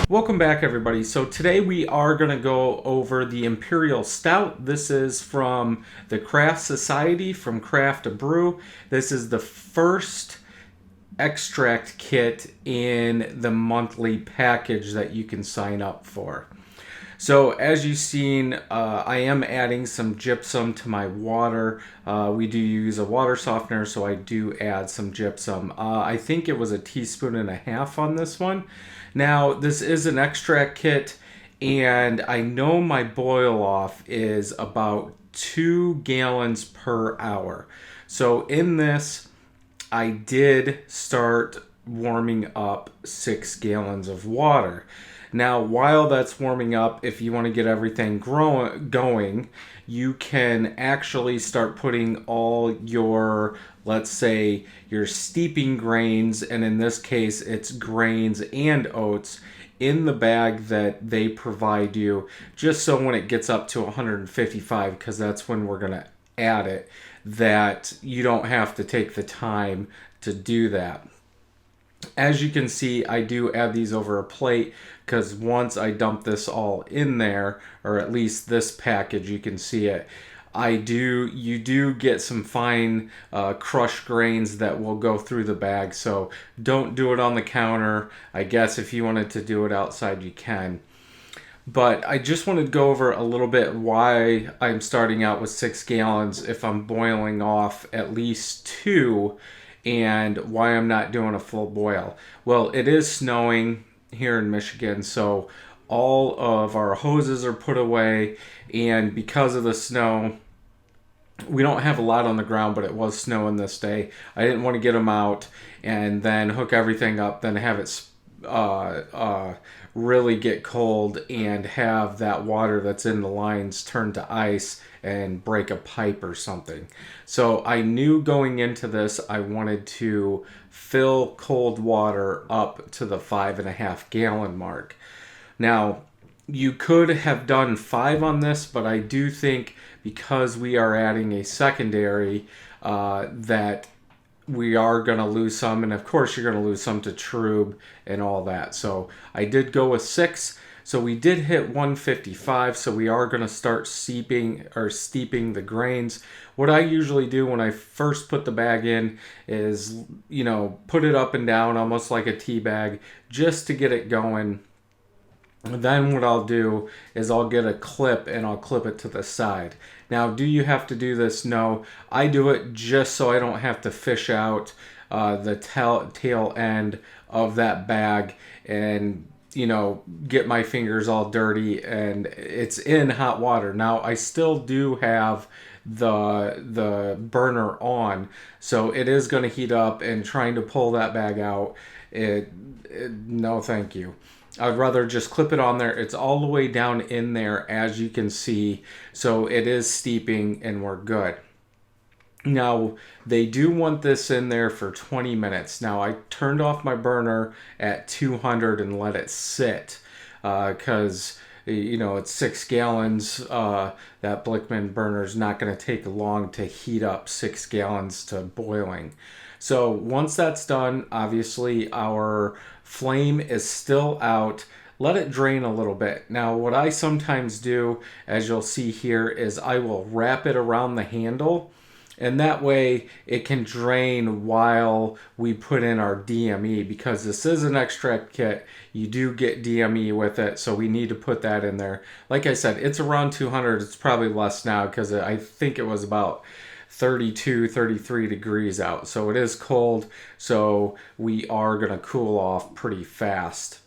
Welcome back, everybody. So today we are going to go over the Imperial Stout. This is from the Craft Society from A Brew. This is the first extract kit in the monthly package that you can sign up for. So as you've seen, I am adding some gypsum to my water. We do use a water softener, so I do add some gypsum. I think it was 1.5 teaspoons on this one. Now, this is an extract kit, and I know my boil off is about 2 gallons per hour. So in this, I did start warming up 6 gallons of water. Now, while that's warming up, if you want to get everything going, you can actually start putting all your, let's say, your steeping grains, and in this case, it's grains and oats, in the bag that they provide you, just so when it gets up to 155, because that's when we're going to add it, that you don't have to take the time to do that. As you can see, I do add these over a plate because once I dump this all in there, or at least this package, you can see it. You do get some fine crushed grains that will go through the bag, so don't do it on the counter. I guess if you wanted to do it outside, you can. But I just wanted to go over a little bit why I'm starting out with 6 gallons if I'm boiling off at least 2, and why I'm not doing a full boil. Well, it is snowing here in Michigan, so all of our hoses are put away, and because of the snow, we don't have a lot on the ground, but it was snowing this day. I didn't want to get them out and then hook everything up, then have it really get cold and have that water that's in the lines turn to ice and break a pipe or something. So I knew going into this I wanted to fill cold water up to the 5.5 gallon mark. Now, you could have done 5 on this, but I do think because we are adding a secondary that we are going to lose some, and of course you're going to lose some to Trub and all that. So I did go with 6. So we did hit 155, so we are going to start steeping the grains. What I usually do when I first put the bag in is, put it up and down almost like a tea bag just to get it going. Then what I'll do is I'll get a clip and I'll clip it to the side. Now, do you have to do this? No. I do it just so I don't have to fish out the tail end of that bag and, get my fingers all dirty, and it's in hot water. Now, I still do have the burner on, so it is going to heat up, and trying to pull that bag out, no thank you. I'd rather just clip it on there. It's all the way down in there, as you can see. So it is steeping and we're good. Now, they do want this in there for 20 minutes. Now, I turned off my burner at 200 and let it sit because, it's 6 gallons. That Blickman burner is not going to take long to heat up 6 gallons to boiling. So once that's done, obviously our flame is still out. Let it drain a little bit. Now, what I sometimes do, as you'll see here, is I will wrap it around the handle, and that way it can drain while we put in our DME, because this is an extract kit. You do get DME with it, so we need to put that in there. Like I said, it's around 200. It's probably less now because I think it was about 32, 33 degrees out. So it is cold, so we are going to cool off pretty fast.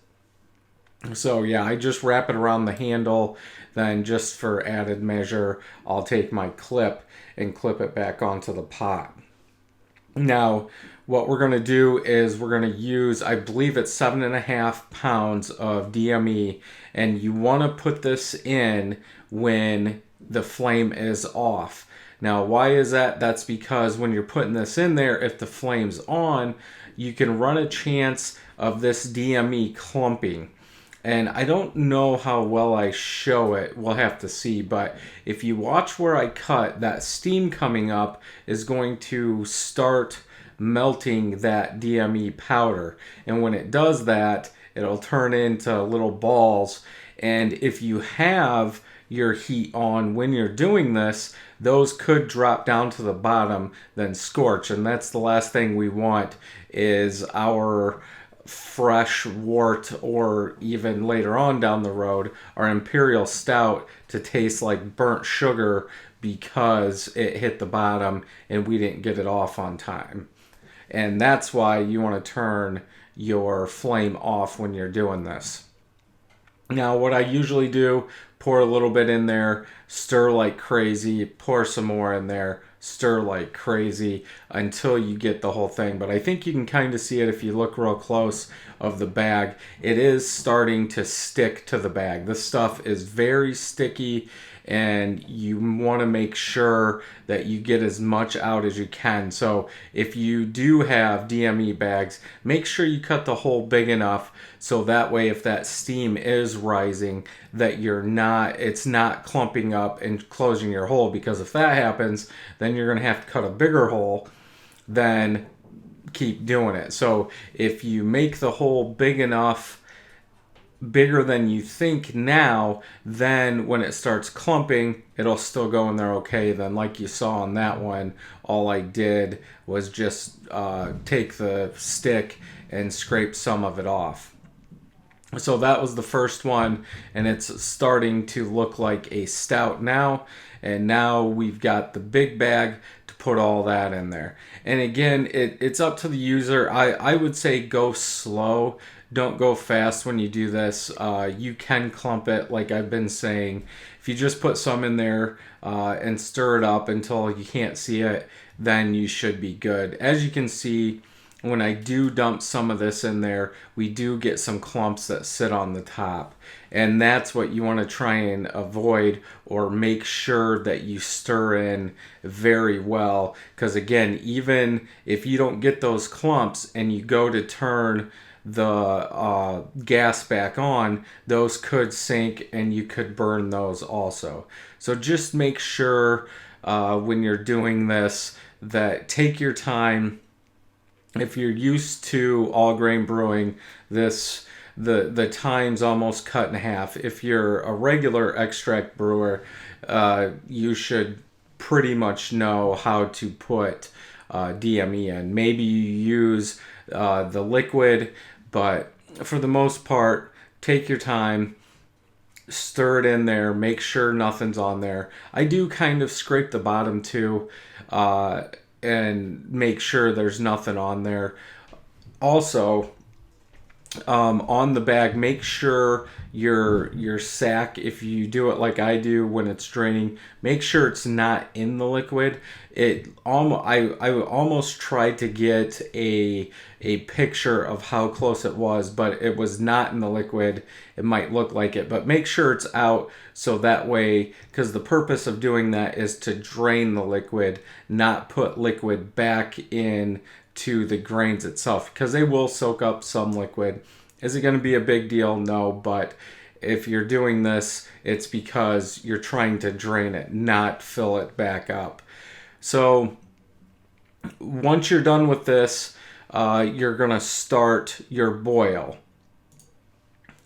So yeah, I just wrap it around the handle. Then just for added measure, I'll take my clip and clip it back onto the pot. Now, what we're going to do is we're going to use, I believe it's 7.5 pounds of DME, and you want to put this in when the flame is off. Now, why is that? That's because when you're putting this in there, if the flame's on, you can run a chance of this DME clumping. And I don't know how well I show it. We'll have to see. But if you watch where I cut, that steam coming up is going to start melting that DME powder. And when it does that, it'll turn into little balls. And if you have your heat on when you're doing this, those could drop down to the bottom, then scorch. And that's the last thing we want, is our fresh wort, or even later on down the road, our Imperial Stout to taste like burnt sugar because it hit the bottom and we didn't get it off on time. And that's why you want to turn your flame off when you're doing this. Now, what I usually do, pour a little bit in there, stir like crazy, pour some more in there, stir like crazy until you get the whole thing. But I think you can kind of see it if you look real close of the bag. It is starting to stick to the bag. This stuff is very sticky, and you want to make sure that you get as much out as you can. So if you do have DME bags, make sure you cut the hole big enough so that way if that steam is rising, that it's not clumping up and closing your hole, because if that happens, then you're going to have to cut a bigger hole, then keep doing it. So if you make the hole big enough, bigger than you think now, then when it starts clumping, it'll still go in there okay. Then like you saw on that one, all I did was just take the stick and scrape some of it off. So that was the first one, and it's starting to look like a stout now. And now we've got the big bag to put all that in there. And again, it's up to the user. I would say go slow. Don't go fast when you do this. You can clump it, like I've been saying. If you just put some in there and stir it up until you can't see it, then you should be good. As you can see, when I do dump some of this in there, we do get some clumps that sit on the top. And that's what you want to try and avoid, or make sure that you stir in very well. Because again, even if you don't get those clumps and you go to turn the gas back on, those could sink and you could burn those also. So just make sure when you're doing this that take your time. If you're used to all grain brewing, the time's almost cut in half. If you're a regular extract brewer, you should pretty much know how to put DME in. Maybe you use the liquid, but for the most part, take your time, stir it in there, make sure nothing's on there. I do kind of scrape the bottom too, and make sure there's nothing on there. Also, on the bag, make sure your sack, if you do it like I do when it's draining, make sure it's not in the liquid. I almost tried to get a picture of how close it was, but it was not in the liquid. It might look like it, but make sure it's out, so that way, because the purpose of doing that is to drain the liquid, not put liquid back in to the grains itself, because they will soak up some liquid. Is it going to be a big deal? No, but if you're doing this, it's because you're trying to drain it, not fill it back up. So once you're done with this, you're going to start your boil.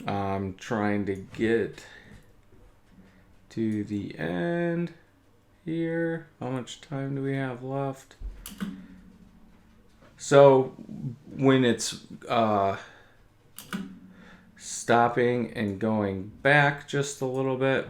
I'm trying to get to the end here. How much time do we have left? So when it's stopping and going back just a little bit.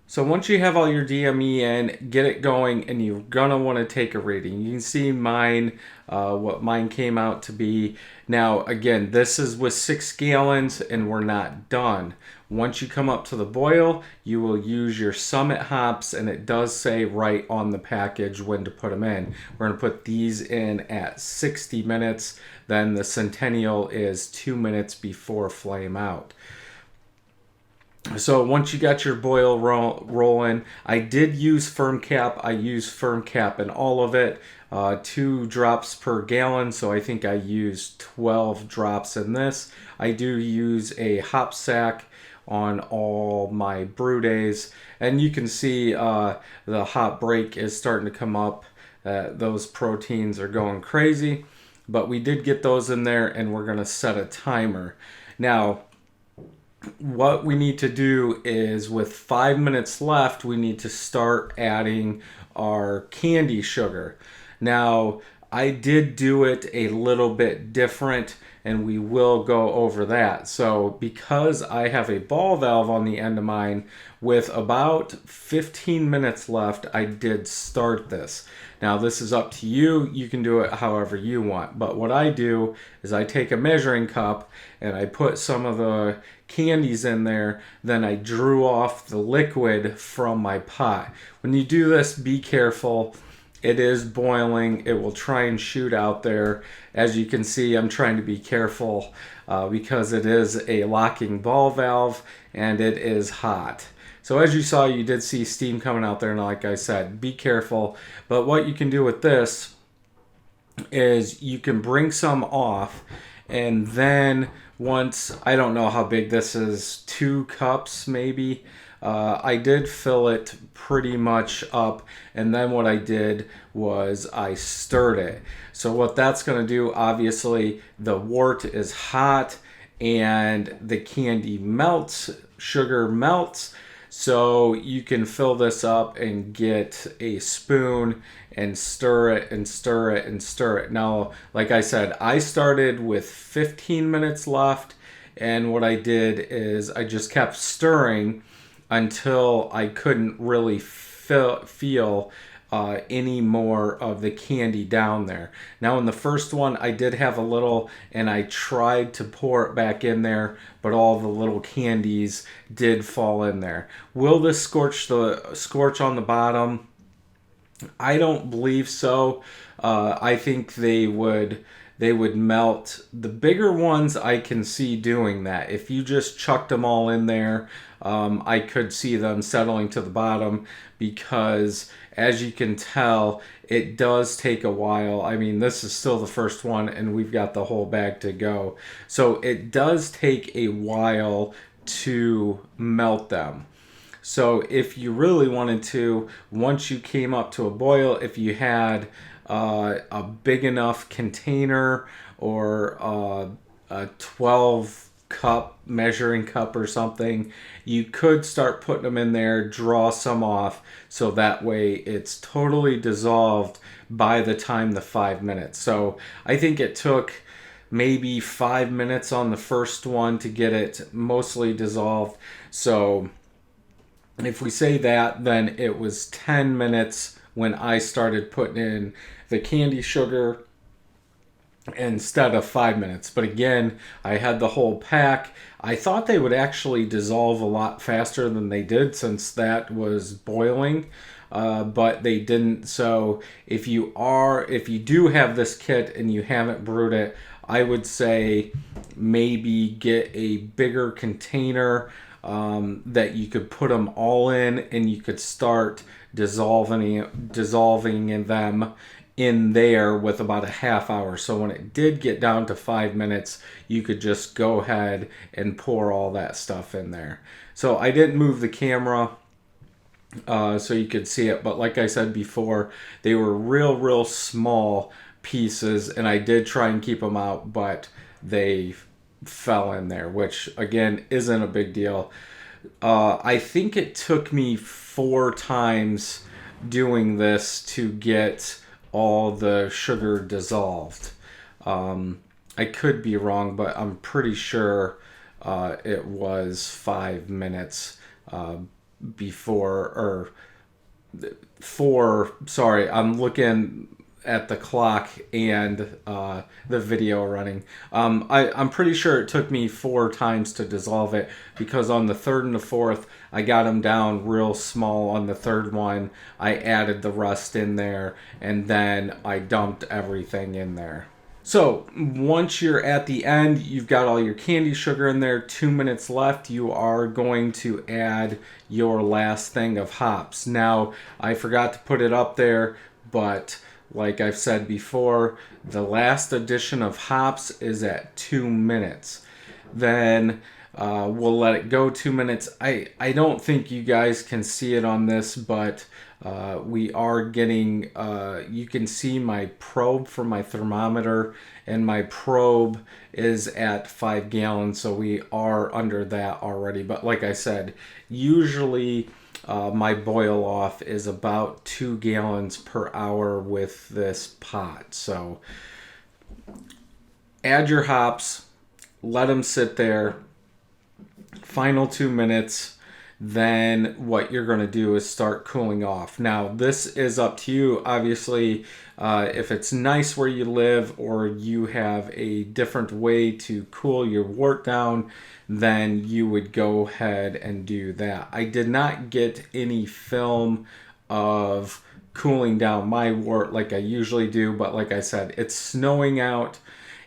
So once you have all your DME in, get it going, and you're gonna want to take a reading. You can see mine, what mine came out to be. Now again, this is with 6 gallons and we're not done. Once you come up to the boil, you will use your Summit hops, and it does say right on the package when to put them in. We're gonna put these in at 60 minutes. Then the Centennial is 2 minutes before flame out. So once you got your boil rolling, I did use firm cap. I used firm cap in all of it, 2 drops per gallon. So I think I used 12 drops in this. I do use a hop sack on all my brew days, and you can see the hop break is starting to come up. Those proteins are going crazy. But we did get those in there, and we're going to set a timer. Now, what we need to do is with 5 minutes left, we need to start adding our candy sugar. Now, I did do it a little bit different, and we will go over that. So because I have a ball valve on the end of mine, with about 15 minutes left, I did start this. Now this is up to you. You can do it however you want. But what I do is I take a measuring cup and I put some of the candies in there. Then I drew off the liquid from my pot. When you do this, be careful. It is boiling. It will try and shoot out there. As you can see, I'm trying to be careful because it is a locking ball valve and it is hot. So as you saw, you did see steam coming out there, and like I said, be careful. But what you can do with this is you can bring some off, and then once, I don't know how big this is, 2 cups maybe. I did fill it pretty much up, and then what I did was I stirred it. So what that's going to do, obviously, the wort is hot and the candy melts, sugar melts. So you can fill this up and get a spoon and stir it and stir it and stir it. Now, like I said, I started with 15 minutes left, and what I did is I just kept stirring until I couldn't really feel any more of the candy down there. Now in the first one I did have a little, and I tried to pour it back in there, but all the little candies did fall in there. Will this scorch on the bottom? I don't believe so. I think they would melt. The bigger ones I can see doing that. If you just chucked them all in there, I could see them settling to the bottom, because as you can tell, it does take a while. I mean, this is still the first one and we've got the whole bag to go. So it does take a while to melt them. So if you really wanted to, once you came up to a boil, if you had a big enough container or a 12 cup measuring cup or something, you could start putting them in there, draw some off, so that way it's totally dissolved by the time the 5 minutes. So I think it took maybe 5 minutes on the first one to get it mostly dissolved. So if we say that, then it was 10 minutes when I started putting in the candy sugar instead of 5 minutes. But again, I had the whole pack. I thought they would actually dissolve a lot faster than they did, since that was boiling, but they didn't. So if you do have this kit and you haven't brewed it, I would say maybe get a bigger container that you could put them all in, and you could start dissolving in them in there with about a half hour. So when it did get down to 5 minutes, you could just go ahead and pour all that stuff in there. So I didn't move the camera so you could see it, but like I said before, they were real small pieces, and I did try and keep them out, but they fell in there, which again isn't a big deal. I think it took me 4 times doing this to get all the sugar dissolved. I could be wrong, but I'm pretty sure it was 5 minutes before, or 4, sorry, I'm looking at the clock and the video running. I'm pretty sure it took me 4 times to dissolve it, because on the third and the fourth, I got them down real small. On the third one, I added the rest in there, and then I dumped everything in there. So once you're at the end, you've got all your candy sugar in there, 2 minutes left, you are going to add your last thing of hops. Now, I forgot to put it up there, but like I've said before, the last addition of hops is at 2 minutes. Then we'll let it go 2 minutes. I don't think you guys can see it on this, but We are getting, you can see my probe from my thermometer, and my probe is at 5 gallons, so we are under that already. But like I said, usually my boil off is about 2 gallons per hour with this pot. So add your hops, let them sit there, final 2 minutes. Then what you're going to do is start cooling off. Now, this is up to you. Obviously, if it's nice where you live, or you have a different way to cool your wort down, then you would go ahead and do that. I did not get any film of cooling down my wort like I usually do, but like I said, it's snowing out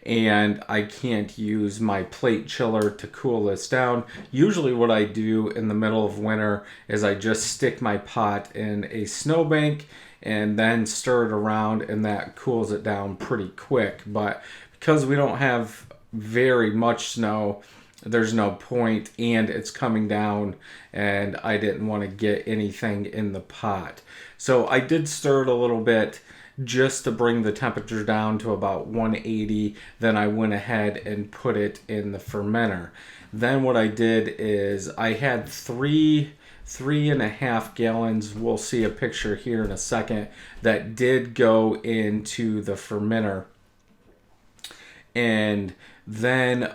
and I can't use my plate chiller to cool this down. Usually what I do in the middle of winter is I just stick my pot in a snowbank and then stir it around, and that cools it down pretty quick. But because we don't have very much snow, there's no point, and it's coming down, and I didn't want to get anything in the pot. So I did stir it a little bit just to bring the temperature down to about 180. Then I went ahead and put it in the fermenter. Then what I did is I had 3.5 gallons, we'll see a picture here in a second, that did go into the fermenter. And then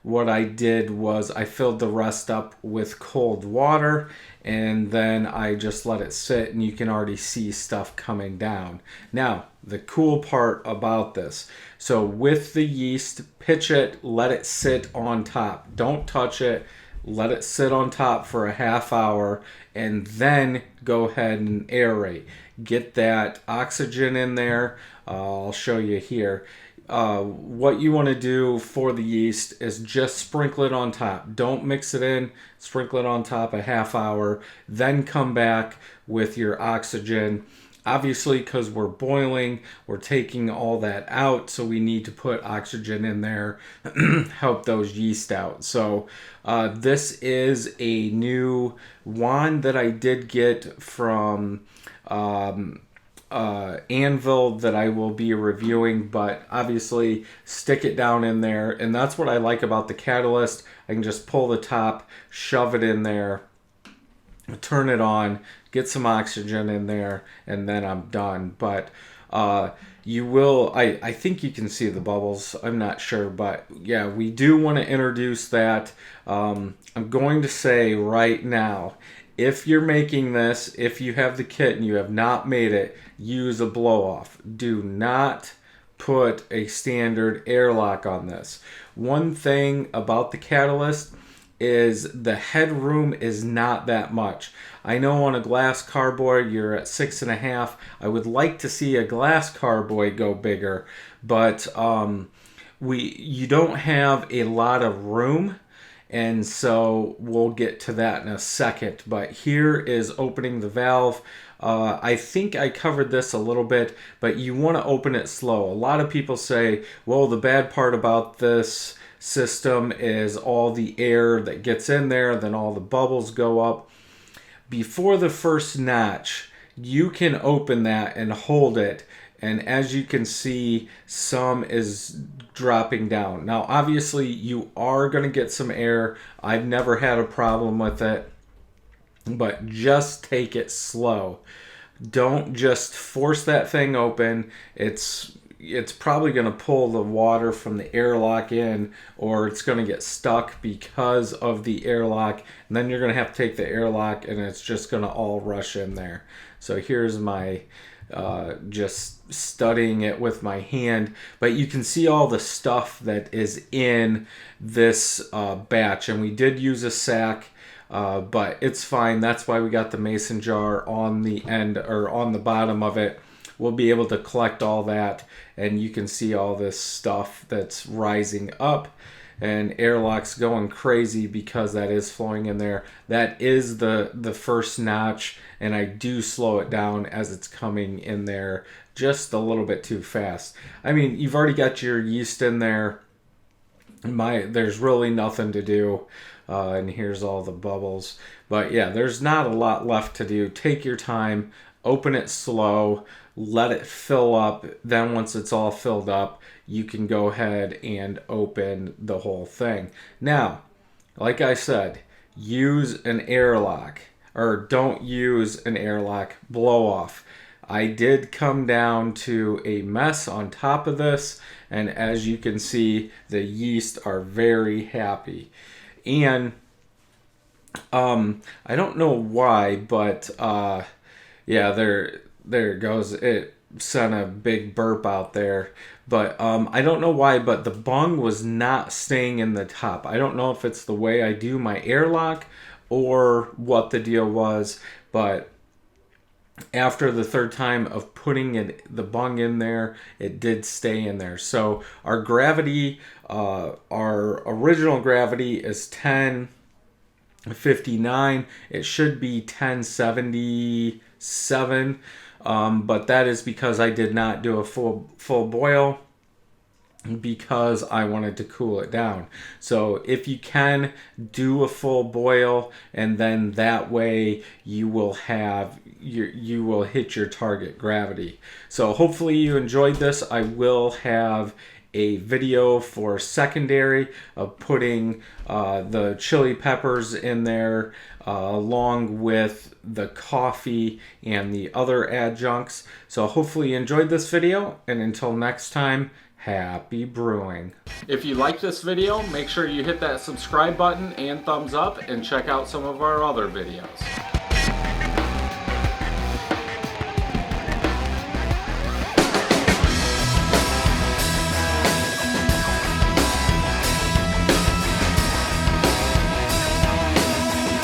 what I did was I filled the rest up with cold water, and then I just let it sit, and you can already see stuff coming down. Now, the cool part about this, so with the yeast, pitch it, let it sit on top. Don't touch it. Let it sit on top for a half hour, and then go ahead and aerate. Get that oxygen in there. I'll show you here. What you want to do for the yeast is just sprinkle it on top. Don't mix it in. Sprinkle it on top a half hour. Then come back with your oxygen. Obviously, because we're boiling, we're taking all that out, so we need to put oxygen in there, help those yeast out. So this is a new wand that I did get from Anvil that I will be reviewing, but obviously stick it down in there, and that's what I like about the Catalyst. I can just pull the top, shove it in there, turn it on, get some oxygen in there, and then I'm done. But you will, I think you can see the bubbles, I'm not sure, but yeah, we do want to introduce that. I'm going to say right now, if you're making this, if you have the kit and you have not made it, use a blow-off. Do not put a standard airlock on this. One thing about the Catalyst is the headroom is not that much. I know on a glass carboy you're at 6.5. I would like to see a glass carboy go bigger, but you don't have a lot of room, and so we'll get to that in a second. But here is opening the valve. I think I covered this a little bit, but you want to open it slow. A lot of people say, well, the bad part about this system is all the air that gets in there, then all the bubbles go up. Before the first notch, you can open that and hold it, and as you can see, some is dropping down. Now, obviously, you are going to get some air. I've never had a problem with it, but just take it slow. Don't just force that thing open. It's probably going to pull the water from the airlock in, or it's going to get stuck because of the airlock, and then you're going to have to take the airlock, and it's just going to all rush in there. So here's my just studying it with my hand, but you can see all the stuff that is in this batch, and we did use a sack, but it's fine. That's why we got the mason jar on the end, or on the bottom of it. We'll be able to collect all that, and you can see all this stuff that's rising up, and airlock's going crazy because that is flowing in there. That is the first notch, and I do slow it down as it's coming in there just a little bit too fast. I mean, you've already got your yeast in there. There's really nothing to do. And here's all the bubbles. But yeah, there's not a lot left to do. Take your time, open it slow, let it fill up. Then once it's all filled up, you can go ahead and open the whole thing. Now, like I said, use an airlock, or don't use an airlock blow off. I did come down to a mess on top of this, and as you can see, the yeast are very happy. And I don't know why, but yeah, there it goes. It sent a big burp out there. But I don't know why, but the bung was not staying in the top. I don't know if it's the way I do my airlock or what the deal was, but after the third time of putting the bung in there, it did stay in there. So our gravity, our original gravity is 1059. It should be 1077, but that is because I did not do a full boil, because I wanted to cool it down. So if you can, do a full boil, and then that way you will hit your target gravity. So hopefully you enjoyed this. I will have a video for secondary of putting the chili peppers in there, along with the coffee and the other adjuncts. So hopefully you enjoyed this video, and until next time, happy brewing. If you like this video, make sure you hit that subscribe button and thumbs up, and check out some of our other videos.